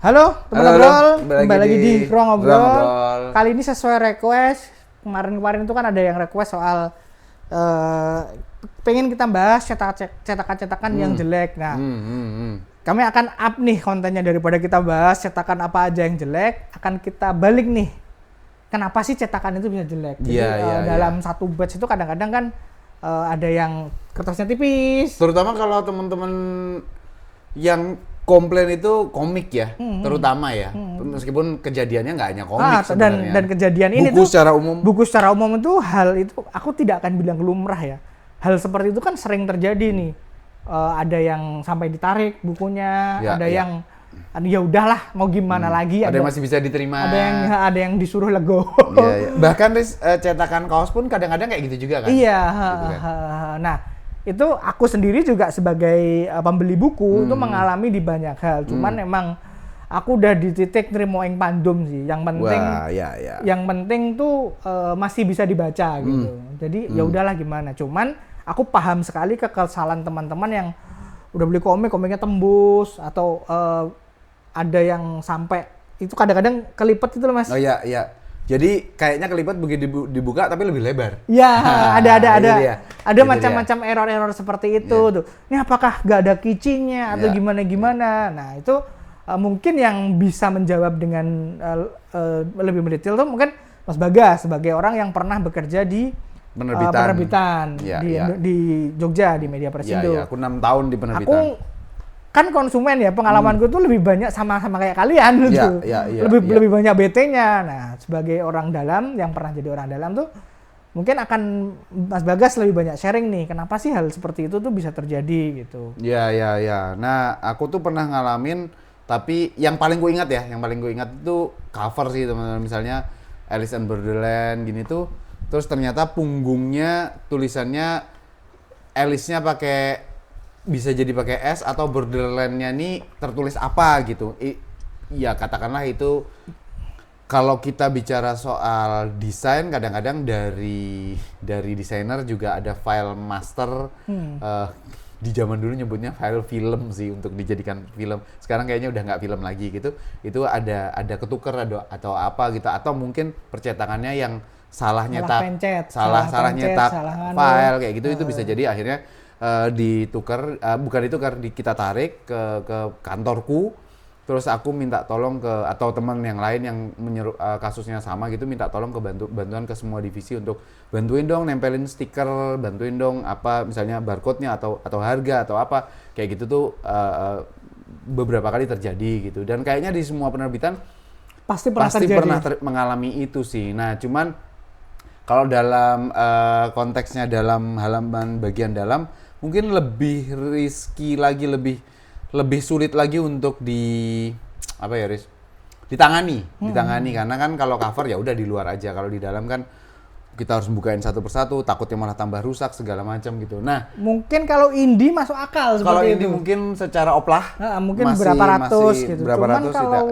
Halo teman ngobrol, kembali lagi di Ruang Ngobrol. Kali ini sesuai request. Kemarin itu kan ada yang request soal pengen kita bahas cetakan-cetakan yang jelek. Nah, kami akan up nih kontennya daripada kita bahas cetakan apa aja yang jelek, akan kita balik nih. Kenapa sih cetakan itu bisa jelek? Jadi dalam satu batch itu kadang-kadang kan ada yang kertasnya tipis. Terutama kalau teman-teman yang komplain itu komik ya, terutama ya. Meskipun kejadiannya nggak hanya komik sebenarnya. Dan kejadian ini buku tuh buku secara umum itu hal itu aku tidak akan bilang lumrah ya. Hal seperti itu kan sering terjadi nih. Ada yang sampai ditarik bukunya, yang ya udahlah mau gimana lagi. Ada yang masih bisa diterima. Ada yang disuruh legowo. Bahkan cetakan kaos pun kadang-kadang kayak gitu juga kan. Iya. Gitu kan. Nah, itu aku sendiri juga sebagai pembeli buku itu mengalami di banyak hal. Cuman emang aku udah di titik nerimo ing pandum sih. Yang penting yang penting tuh masih bisa dibaca gitu. Jadi ya udahlah gimana. Cuman aku paham sekali kekesalan teman-teman yang udah beli komiknya tembus atau ada yang sampai itu kadang-kadang kelipet itu loh Mas. Oh iya. Jadi kayaknya kelipet begitu dibuka tapi lebih lebar. Ya, ada macam-macam error-error seperti itu tuh. Ini apakah nggak ada kicinya atau gimana? Nah itu mungkin yang bisa menjawab dengan lebih mendetail tuh mungkin Mas Bagas sebagai orang yang pernah bekerja di penerbitan di Jogja di Media Presindo. Aku 6 tahun di penerbitan. Aku kan konsumen ya, pengalamanku tuh lebih banyak sama kayak kalian gitu. Lebih banyak BT-nya. Nah, sebagai orang dalam yang pernah jadi orang dalam tuh mungkin akan Mas Bagas lebih banyak sharing nih, kenapa sih hal seperti itu tuh bisa terjadi gitu. Iya. Nah, aku tuh pernah ngalamin, tapi yang paling gue ingat itu cover sih teman-teman. Misalnya Alice in Borderland gini tuh, terus ternyata punggungnya tulisannya Alice-nya bisa jadi pakai S atau Borderland-nya nih tertulis apa gitu. Ya katakanlah itu kalau kita bicara soal desain kadang-kadang dari desainer juga ada file master. Di zaman dulu nyebutnya file film sih untuk dijadikan film. Sekarang kayaknya udah nggak film lagi gitu. Itu ada ketuker atau apa gitu, atau mungkin percetakannya yang salah nyetak file kayak gitu. Itu bisa jadi akhirnya kita tarik ke kantorku, terus aku minta tolong atau teman yang lain yang kasusnya sama gitu, minta tolong bantuan ke semua divisi untuk bantuin dong nempelin stiker, bantuin dong apa misalnya barcode-nya atau harga atau apa kayak gitu tuh beberapa kali terjadi gitu. Dan kayaknya di semua penerbitan pasti pernah mengalami itu sih. Nah cuman kalau dalam konteksnya dalam halaman bagian dalam mungkin lebih risky lagi, lebih sulit lagi untuk ditangani karena kan kalau cover ya udah di luar aja, kalau di dalam kan kita harus bukain satu persatu, takutnya malah tambah rusak segala macam gitu. Nah, mungkin kalau indie masuk akal seperti itu. Kalau indie mungkin secara oplah mungkin berapa ratus gitu. Cuman kalau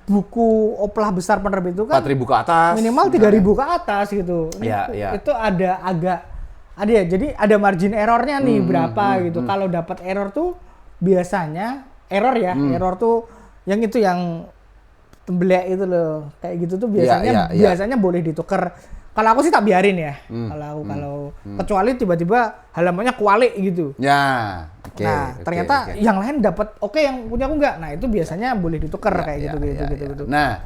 buku oplah besar penerbit itu kan 4.000 ke atas, minimal 3.000 ke atas gitu. Itu ada ya, jadi ada margin errornya nih berapa gitu. Kalau dapat error tuh biasanya error tuh yang tembelak itu loh, kayak gitu tuh biasanya boleh ditukar. Kalau aku sih tak biarin ya. Kalau kecuali tiba-tiba halamannya kualik gitu. Ternyata yang lain dapat yang punya aku enggak. Nah, itu biasanya boleh ditukar kayak gitu. Nah,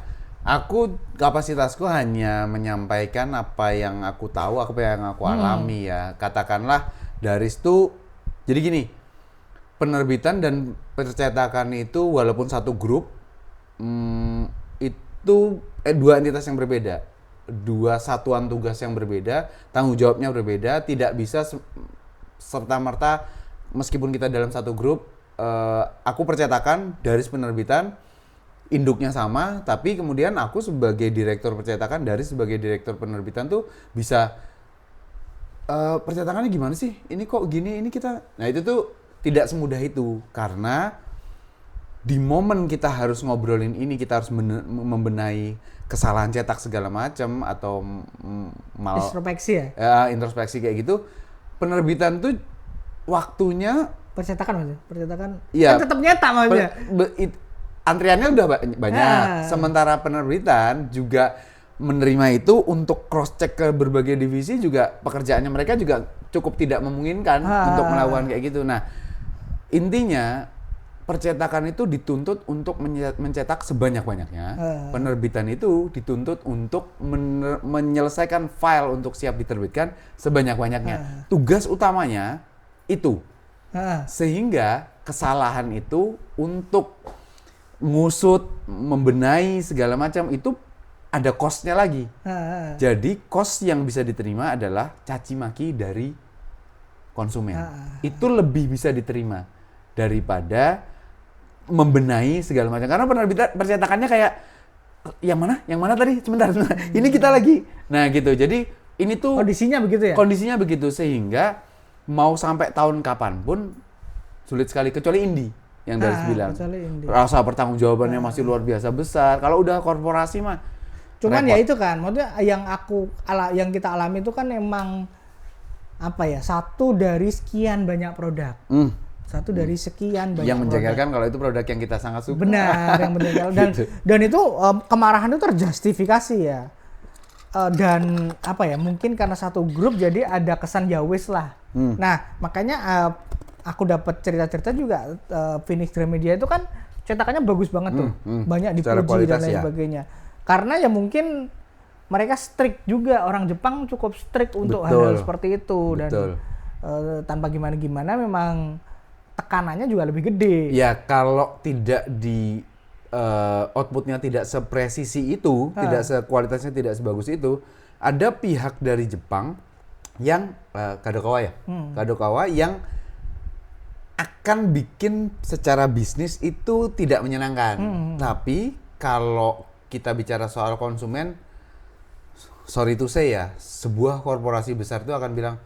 kapasitasku hanya menyampaikan apa yang aku tahu, apa yang aku alami ya. Katakanlah dari situ, jadi gini, penerbitan dan percetakan itu walaupun satu grup, itu dua entitas yang berbeda, dua satuan tugas yang berbeda, tanggung jawabnya berbeda, tidak bisa serta-merta meskipun kita dalam satu grup, aku percetakan dari penerbitan, induknya sama, tapi kemudian aku sebagai direktur percetakan sebagai direktur penerbitan tuh bisa percetakannya gimana sih? Ini kok gini, ini kita. Nah, itu tuh tidak semudah itu karena di momen kita harus ngobrolin ini, kita harus membenahi kesalahan cetak segala macam atau introspeksi introspeksi kayak gitu. Penerbitan tuh waktunya percetakan kan tetap nyetak maksudnya. antriannya udah banyak. Sementara penerbitan juga menerima itu untuk cross check ke berbagai divisi juga pekerjaannya mereka juga cukup tidak memungkinkan untuk melakukan kayak gitu. Nah, intinya percetakan itu dituntut untuk mencetak sebanyak-banyaknya. Penerbitan itu dituntut untuk menyelesaikan file untuk siap diterbitkan sebanyak-banyaknya. Tugas utamanya itu. Sehingga kesalahan itu untuk ngusut, membenahi segala macam itu ada cost-nya lagi. Jadi cost yang bisa diterima adalah caci maki dari konsumen. Itu lebih bisa diterima daripada membenahi segala macam. Karena penerbitan percetakannya kayak yang mana tadi? Sebentar. Ini kita lagi. Nah, gitu. Jadi ini tuh kondisinya begitu ya. Kondisinya begitu sehingga mau sampai tahun kapanpun sulit sekali kecuali Indi yang dari bilang. Rasa pertanggungjawabannya masih luar biasa besar. Kalau udah korporasi mah cuman repot. Ya itu kan, maksudnya yang kita alami itu kan emang apa ya? Satu dari sekian banyak produk. Satu dari sekian banyak yang menjengkelkan kalau itu produk yang kita sangat suka. Benar, yang menjengkelkan. Dan itu kemarahan itu terjustifikasi ya. Dan apa ya, mungkin karena satu grup jadi ada kesan ya wis lah. Nah, makanya aku dapat cerita-cerita juga Phoenix Gramedia itu kan cetakannya bagus banget tuh. Banyak dipuji dan lain sebagainya. Karena ya mungkin mereka strict juga, orang Jepang cukup strict untuk hal-hal seperti itu. Dan tanpa gimana-gimana memang tekanannya juga lebih gede. Ya kalau tidak di outputnya tidak sepresisi itu, tidak sekualitasnya tidak sebagus itu, ada pihak dari Jepang yang Kadokawa ya, Kadokawa yang akan bikin secara bisnis itu tidak menyenangkan. Tapi kalau kita bicara soal konsumen, sorry to say ya, sebuah korporasi besar itu akan bilang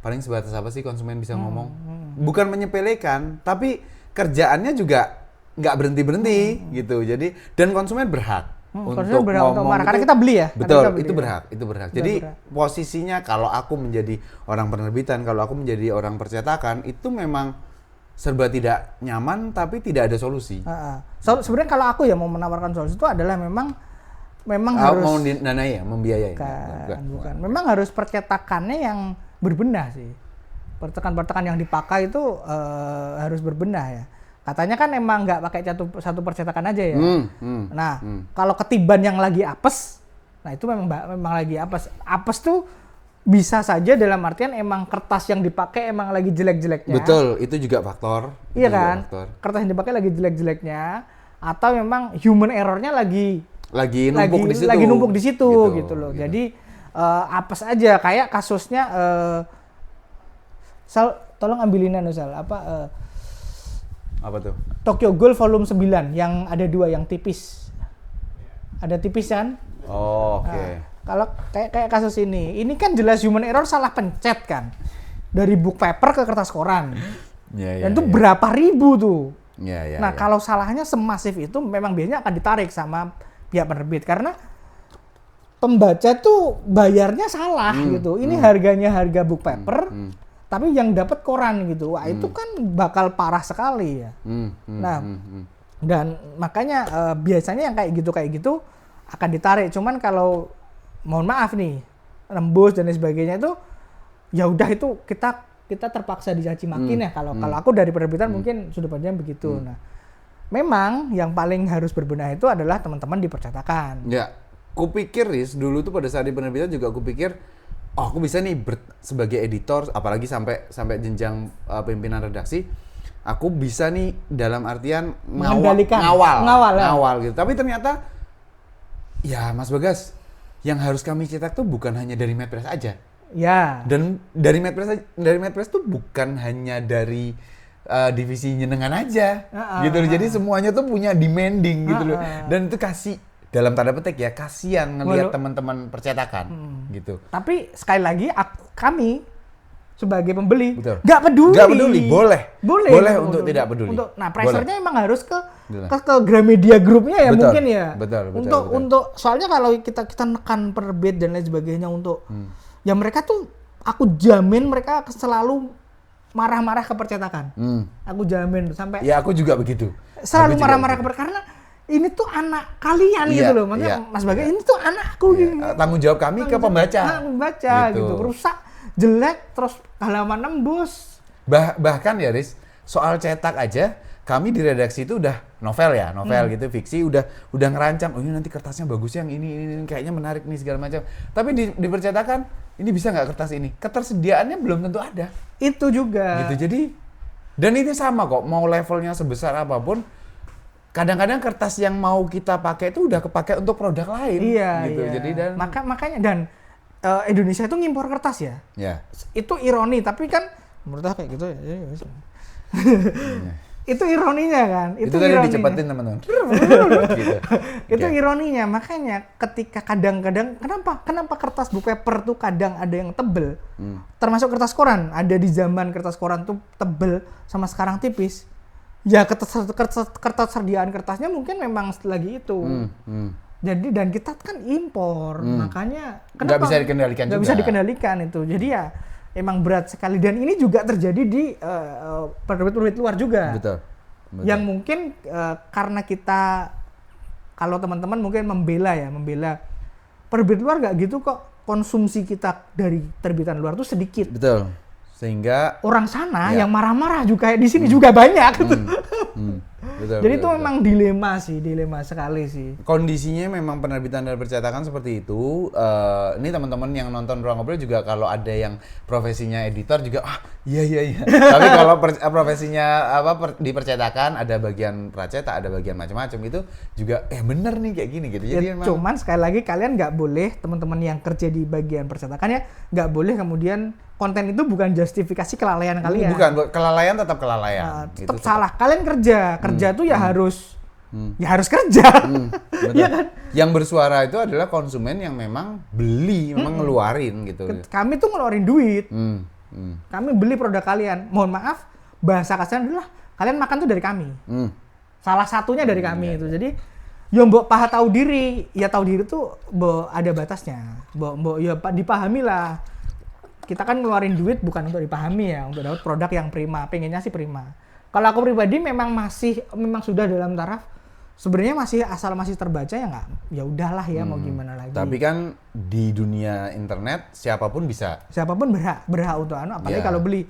paling sebatas apa sih konsumen bisa ngomong. Bukan menyepelekan, tapi kerjaannya juga nggak berhenti gitu. Jadi dan konsumen berhak untuk ngomong marah, karena kita beli ya. Betul, itu berhak. Jadi posisinya kalau aku menjadi orang penerbitan, kalau aku menjadi orang percetakan, itu memang serba tidak nyaman tapi tidak ada solusi. Sebenarnya kalau aku ya mau menawarkan solusi itu adalah memang harus mau danai ya, membiayai. Bukan. Memang harus percetakannya yang berbenah sih. Pertekan-pertekan yang dipakai itu harus berbenah ya. Katanya kan emang nggak pakai satu percetakan aja ya. Nah, kalau ketiban yang lagi apes, nah itu memang lagi apes. Apes tuh bisa saja dalam artian emang kertas yang dipakai emang lagi jelek-jeleknya. Betul, itu juga faktor. Iya kan? Kertas yang dipakai lagi jelek-jeleknya, atau memang human error-nya lagi numpuk di situ gitu loh. Jadi apes aja, kayak kasusnya Sal, tolong ambilin Sal, apa tuh? Tokyo Ghoul volume 9 yang ada 2 yang tipis. Ada tipis kan? Oh, oke. Nah, kalau kayak kasus ini kan jelas human error, salah pencet kan. Dari book paper ke kertas koran. Dan itu berapa ribu tuh. Nah, kalau salahnya semasif itu memang biasanya akan ditarik sama pihak penerbit karena pembaca tuh bayarnya salah gitu. Ini harganya harga book paper, tapi yang dapat koran gitu. Wah, itu kan bakal parah sekali ya. Dan makanya biasanya yang kayak gitu akan ditarik. Cuman kalau mohon maaf nih, nembus dan lain sebagainya itu ya udah, itu kita terpaksa dicaci makin ya. Kalau aku dari penerbitan mungkin sudah panjang begitu. Nah, memang yang paling harus berbenah itu adalah teman-teman di percetakan. Ya, kupikir Riz, dulu tuh pada saat di penerbitan juga kupikir, oh aku bisa nih sebagai editor, apalagi sampai jenjang pimpinan redaksi, aku bisa nih dalam artian ngawal gitu. Tapi ternyata ya Mas Bagas, yang harus kami cetak tuh bukan hanya dari Medpress aja. Ya. Dan dari Medpress tuh bukan hanya dari divisi nyenengan aja, gitu loh. Jadi semuanya tuh punya demanding gitu loh. Dan itu kasih dalam tanda petik ya, kasihan ngelihat teman-teman percetakan gitu. Tapi sekali lagi kami sebagai pembeli nggak peduli. Boleh untuk tidak peduli. Nah, pressure-nya emang harus ke Gramedia Group-nya ya. Betul, mungkin ya. Betul. Untuk soalnya kalau kita nekan penerbit dan lain sebagainya untuk ya mereka tuh, aku jamin mereka selalu marah-marah ke percetakan. Aku jamin sampai. Ya aku juga begitu. Selalu marah-marah ke percetakan karena ini tuh anak kalian gitu loh. Maksudnya Mas Bagas ini tuh anakku gitu. Tanggung jawab kami ke pembaca. Pembaca gitu. Rusak, jelek, terus halaman nembus. Bahkan ya Riz, soal cetak aja kami di redaksi itu udah novel gitu, fiksi udah ngerancang, oh ini nanti kertasnya bagus yang ini kayaknya menarik nih segala macam. Tapi di percetakan ini bisa nggak kertas ini? Ketersediaannya belum tentu ada. Itu juga. Gitu. Jadi dan itu sama kok, mau levelnya sebesar apapun, kadang-kadang kertas yang mau kita pakai itu udah kepakai untuk produk lain. Iya, gitu. Iya. Jadi dan makanya dan Indonesia itu ngimpor kertas ya. Itu ironi, tapi kan menurut aku kayak gitu ya. Itu ironinya kan. Itu tadi dicepetin teman-teman. Gitu. Itu ironinya, makanya ketika kadang-kadang kenapa kertas buku paper tuh kadang ada yang tebel. Termasuk kertas koran, ada di zaman kertas koran tuh tebel sama sekarang tipis. Ya ketersediaan kertasnya mungkin memang lagi itu. Jadi dan kita kan impor, makanya nggak bisa dikendalikan juga. Nggak bisa dikendalikan itu. Jadi ya emang berat sekali dan ini juga terjadi di penerbit luar juga. Betul. Yang mungkin karena kita kalau teman-teman mungkin membela penerbit luar nggak gitu kok, konsumsi kita dari terbitan luar tuh sedikit. Betul. Sehingga orang sana yang marah-marah juga di sini juga banyak gitu. Betul, jadi itu memang dilema sekali sih. Kondisinya memang penerbitan dan percetakan seperti itu. Ini teman-teman yang nonton Ruang Ngobrol juga kalau ada yang profesinya editor juga iya. Tapi kalau profesinya di percetakan ada bagian pracetak, ada bagian macam-macam itu juga bener nih kayak gini gitu. Jadi memang cuman sekali lagi kalian nggak boleh, teman-teman yang kerja di bagian percetakan ya nggak boleh kemudian konten itu bukan justifikasi kelalaian kalian. Bukan, kelalaian tetap kelalaian. Tetap salah. Kalian kerja tuh ya harus kerja. Iya kan? Yang bersuara itu adalah konsumen yang memang beli, memang ngeluarin gitu. Kami tuh ngeluarin duit. Kami beli produk kalian. Mohon maaf, bahasa kasarnya adalah kalian makan tuh dari kami. Salah satunya dari kami itu. Jadi mbok tahu diri. Ya tahu diri tuh ada batasnya. Mbok ya dipahami lah. Kita kan ngeluarin duit bukan untuk dipahami ya, untuk dapat produk yang prima, pengennya sih prima. Kalau aku pribadi memang sudah dalam taraf sebenarnya masih terbaca ya nggak, ya udahlah ya mau gimana lagi. Tapi kan di dunia internet siapapun berhak untuk apalagi kalau beli.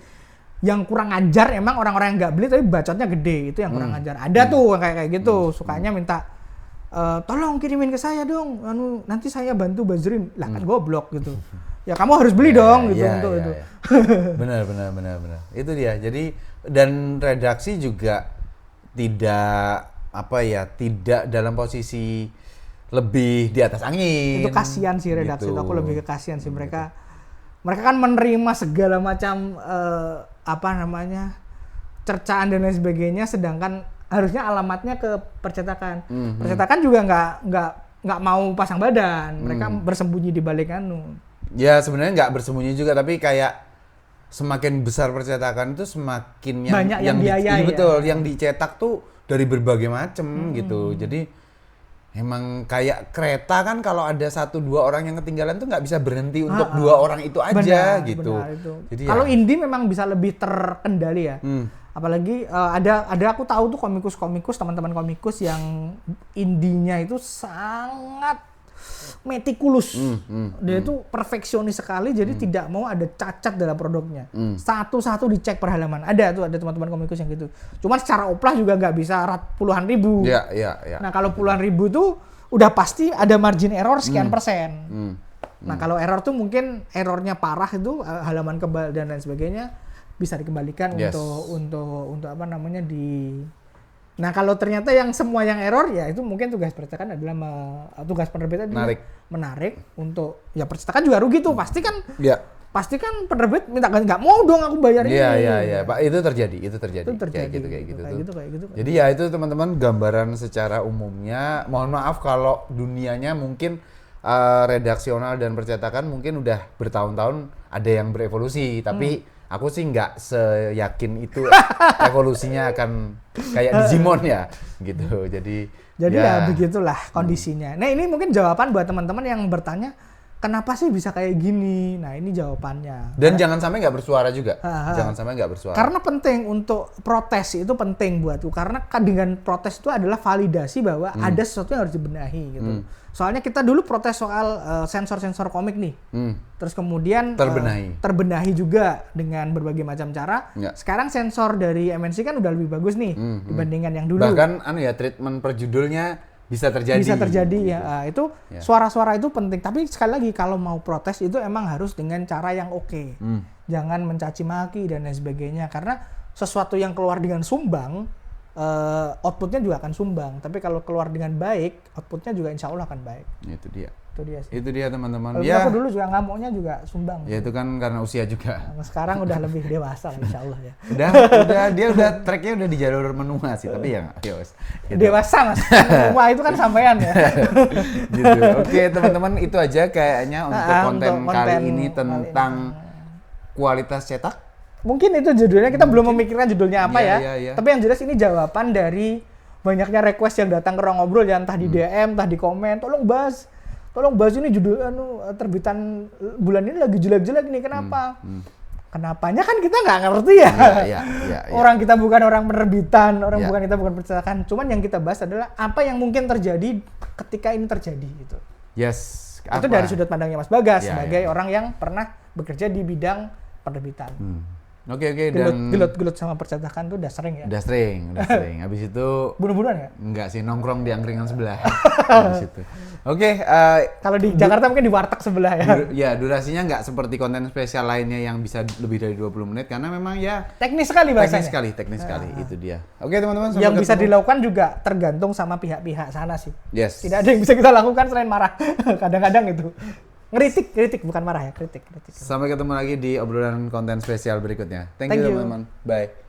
Yang kurang ajar emang orang-orang yang nggak beli tapi bacotnya gede, itu yang kurang ajar. Ada tuh kayak gitu, sukanya minta tolong kirimin ke saya dong, nanti saya bantu bazarin. Lah kan goblok gitu. Ya kamu harus beli dong gitu untuk itu. Benar. Itu dia. Jadi dan redaksi juga tidak dalam posisi lebih di atas angin. Itu kasihan sih redaksi. Gitu. Aku lebih ke kasihan sih mereka kan menerima segala macam cercaan dan lain sebagainya, sedangkan harusnya alamatnya ke percetakan. Percetakan juga nggak mau pasang badan. Mereka bersembunyi di balik Ya sebenarnya nggak bersembunyi juga, tapi kayak semakin besar percetakan itu semakin banyak yang biaya betul, yang dicetak tuh dari berbagai macam gitu. Jadi emang kayak kereta kan kalau ada 1-2 orang yang ketinggalan tuh nggak bisa berhenti untuk 2 orang itu aja gitu. Benar itu. Jadi kalau indie memang bisa lebih terkendali ya. Apalagi ada aku tahu tuh komikus teman-teman komikus yang indinya itu sangat metikulus. Dia itu perfeksionis sekali, jadi tidak mau ada cacat dalam produknya. Satu-satu dicek per halaman. Ada teman-teman komikus yang gitu. Cuman secara oplah juga nggak bisa puluhan ribu. Iya. Nah kalau puluhan ribu tuh udah pasti ada margin error sekian persen. Nah kalau error tuh mungkin errornya parah itu halaman kebal dan lain sebagainya bisa dikembalikan untuk Nah kalau ternyata yang semua yang error ya itu mungkin tugas percetakan adalah tugas penerbit menarik untuk ya percetakan juga rugi tuh pasti kan penerbit minta nggak mau dong aku bayar ini. Iya Pak, itu terjadi kayak gitu. Jadi ya itu teman-teman gambaran secara umumnya. Mohon maaf kalau dunianya mungkin redaksional dan percetakan mungkin udah bertahun-tahun ada yang berevolusi, tapi aku sih nggak seyakin itu evolusinya akan kayak Digimon ya gitu. Jadi ya begitulah kondisinya. Nah ini mungkin jawaban buat teman-teman yang bertanya kenapa sih bisa kayak gini? Nah ini jawabannya. Dan jangan sampai nggak bersuara juga. Jangan sampai nggak bersuara. Karena penting untuk protes itu penting buatku. Karena dengan protes itu adalah validasi bahwa ada sesuatu yang harus dibenahi gitu. Soalnya kita dulu protes soal sensor-sensor komik nih. Terus kemudian terbenahi juga dengan berbagai macam cara. Sekarang sensor dari MNC kan udah lebih bagus nih dibandingkan yang dulu. Bahkan treatment per judulnya bisa terjadi ya. Itu suara-suara itu penting, tapi sekali lagi kalau mau protes itu emang harus dengan cara yang oke. Jangan mencaci maki dan lain sebagainya, karena sesuatu yang keluar dengan sumbang outputnya juga akan sumbang, tapi kalau keluar dengan baik outputnya juga insya Allah akan baik. Itu dia teman-teman. Ya, aku dulu juga ngamuknya juga sumbang. Ya itu kan karena usia juga. Nah, sekarang udah lebih dewasa insya Allah ya. Dia tracknya udah di jalur menua sih, tapi ya wes. Gitu. Dewasa mas, menua itu kan sampean ya. Gitu. Oke teman-teman, itu aja kayaknya untuk konten kali ini tentang kualitas cetak. Mungkin itu judulnya, kita belum memikirkan judulnya apa ya. Tapi yang jelas ini jawaban dari banyaknya request yang datang ke Ruang Ngobrol, ya entah di DM, entah di komen, tolong bahas ini judul terbitan bulan ini lagi jelek-jelek nih, kenapa? Kenapanya kan kita nggak ngerti ya. Orang kita bukan orang penerbitan, kita bukan percetakan. Cuman yang kita bahas adalah apa yang mungkin terjadi ketika ini terjadi gitu. Itu dari sudut pandangnya Mas Bagas sebagai orang yang pernah bekerja di bidang penerbitan. Oke, gelut sama percetakan tuh udah sering ya? Udah sering. Habis itu bunuh-bunuhan ya? Enggak sih, nongkrong di angkringan sebelah. Habis itu. Oke, kalau di Jakarta mungkin di warteg sebelah ya. Ya, durasinya nggak seperti konten spesial lainnya yang bisa lebih dari 20 menit karena memang ya teknis sekali bahasanya. Teknis sekali. Itu dia. Oke, teman-teman, yang bisa dilakukan juga tergantung sama pihak-pihak sana sih. Yes. Tidak ada yang bisa kita lakukan selain marah. Kadang-kadang itu. Kritik bukan marah ya, kritik. Sampai ketemu lagi di obrolan konten spesial berikutnya. Thank you teman-teman. Bye.